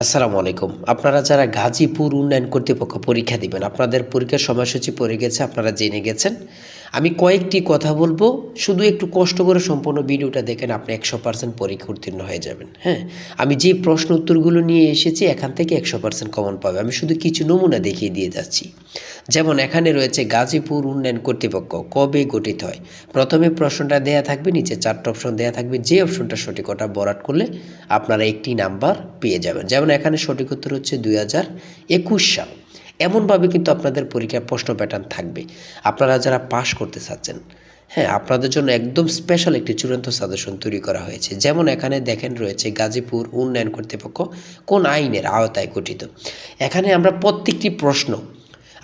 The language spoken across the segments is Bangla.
আসসালামু আলাইকুম। আপনারা যারা গাজীপুর উন্নয়ন কর্তৃপক্ষ পরীক্ষা দিবেন, আপনাদের পরীক্ষার সময়সূচি পড়ে গেছে, আপনারা জেনে গেছেন। আমি কয়েকটি কথা বলবো, শুধু একটু কষ্ট করে সম্পূর্ণ ভিডিওটা দেখেন, আপনি 100% পরীক্ষা উত্তীর্ণ হয়ে যাবেন। হ্যাঁ, আমি যে প্রশ্ন উত্তরগুলো নিয়ে এসেছি এখান থেকে 100% কমন পাবে। আমি শুধু কিছু নমুনা দেখিয়ে দিয়ে যাচ্ছি। যেমন এখানে রয়েছে গাজীপুর উন্নয়ন কর্তৃপক্ষ কবে গঠিত হয়। প্রথমে প্রশ্নটা দেয়া থাকবে, নিচে 4টা অপশন দেয়া থাকবে, যে অপশনটা সঠিক ওটা বরাট করলে আপনারা একটি নাম্বার পেয়ে যাবেন। যেমন এখানে সঠিক উত্তর হচ্ছে 2021 সাল। এমনভাবে কিন্তু আপনাদের পরীক্ষার প্রশ্ন প্যাটার্ন থাকবে। আপনারা যারা পাশ করতে চাচ্ছেন, হ্যাঁ, আপনাদের জন্য একদম স্পেশাল একটি চূড়ান্ত সাজেশন তৈরি করা হয়েছে। যেমন এখানে দেখেন রয়েছে গাজীপুর উন্নয়ন কর্তৃপক্ষ কোন আইনের আওতায় গঠিত। এখানে আমরা প্রত্যেকটি প্রশ্ন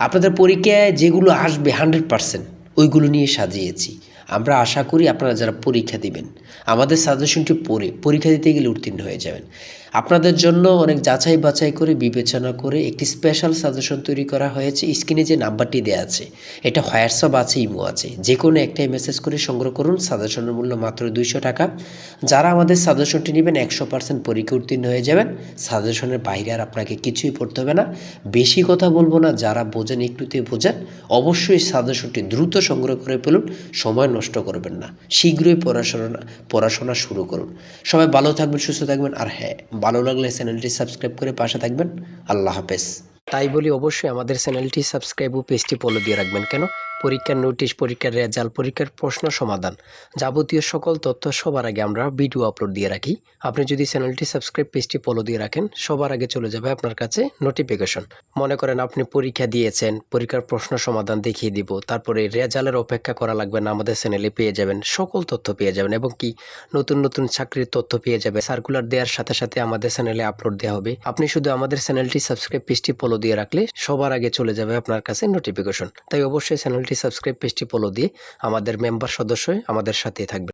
আপনাদের পরীক্ষায় যেগুলো আসবে 100% ওইগুলো নিয়ে সাজিয়েছি। আমরা আশা করি আপনারা যারা পরীক্ষা দিবেন আমাদের সাজেশনটি পড়ে পরীক্ষা দিতে গেলে উত্তীর্ণ হয়ে যাবেন। আপনাদের জন্য অনেক যাচাই বাছাই করে বিবেচনা করে একটি স্পেশাল সাজেশন তৈরি করা হয়েছে। স্ক্রিনে যে নাম্বারটি দেওয়া আছে এটা হোয়াটসঅ্যাপ আছে, ইমো আছে, যে কোনো একটাই মেসেজ করে সংগ্রহ করুন। সাজেশনের মূল্য মাত্র 200 টাকা। যারা আমাদের সাজেশনটি নেবেন 100% পরীক্ষা উত্তীর্ণ হয়ে যাবেন। সাজেশনের বাইরে আর আপনাকে কিছুই পড়তে হবে না। বেশি কথা বলবো না, যারা বোঝেন একটুতে বোঝেন। অবশ্যই সাজেশনটি দ্রুত সংগ্রহ করে ফেলুন, সময় নষ্ট করবেন না। শীঘ্রই পড়াশোনা শুরু করুন। সবাই ভালো থাকবেন, সুস্থ থাকবেন। আর হ্যাঁ, ভালো লাগলে চ্যানেলটি সাবস্ক্রাইব করে পাশে থাকবেন। আল্লাহ হাফেজ। তাই বলি অবশ্যই আমাদের চ্যানেলটি সাবস্ক্রাইব ও পেজটি ফলো দিয়ে রাখবেন। কেন? পরীক্ষার নোটিশ, পরীক্ষার রেজাল্ট, পরীক্ষার প্রশ্ন সমাধান, যাবতীয় সকল তথ্য সবার আগে আমরা ভিডিও আপলোড দিয়ে রাখি। আপনি যদি চ্যানেলটি সাবস্ক্রাইব, পেজটি ফলো দিয়ে রাখেন, সবার আগে চলে যাবে আপনার কাছে নোটিফিকেশন। মনে করেন আপনি পরীক্ষা দিয়েছেন, পরীক্ষার প্রশ্ন সমাধান দেখিয়ে দিব, তারপরে রেজাল্টের অপেক্ষা করা লাগবে না, আমাদের চ্যানেলে পেয়ে যাবেন, সকল তথ্য পেয়ে যাবেন। এবং কি নতুন নতুন চাকরির তথ্য পেয়ে যাবে। সার্কুলার দেওয়ার সাথে সাথে আমাদের চ্যানেলে আপলোড দেওয়া হবে। আপনি শুধু আমাদের চ্যানেলটি সাবস্ক্রাইব, পেজটি ফলো দিয়ে রাখলে সবার আগে চলে যাবে আপনার কাছে নোটিফিকেশন। তাই অবশ্যই চ্যানেলটি সাবস্ক্রাইব, পেজটি ফলো দিয়ে আমাদের মেম্বার সদস্য হয়ে আমাদের সাথে থাকবে।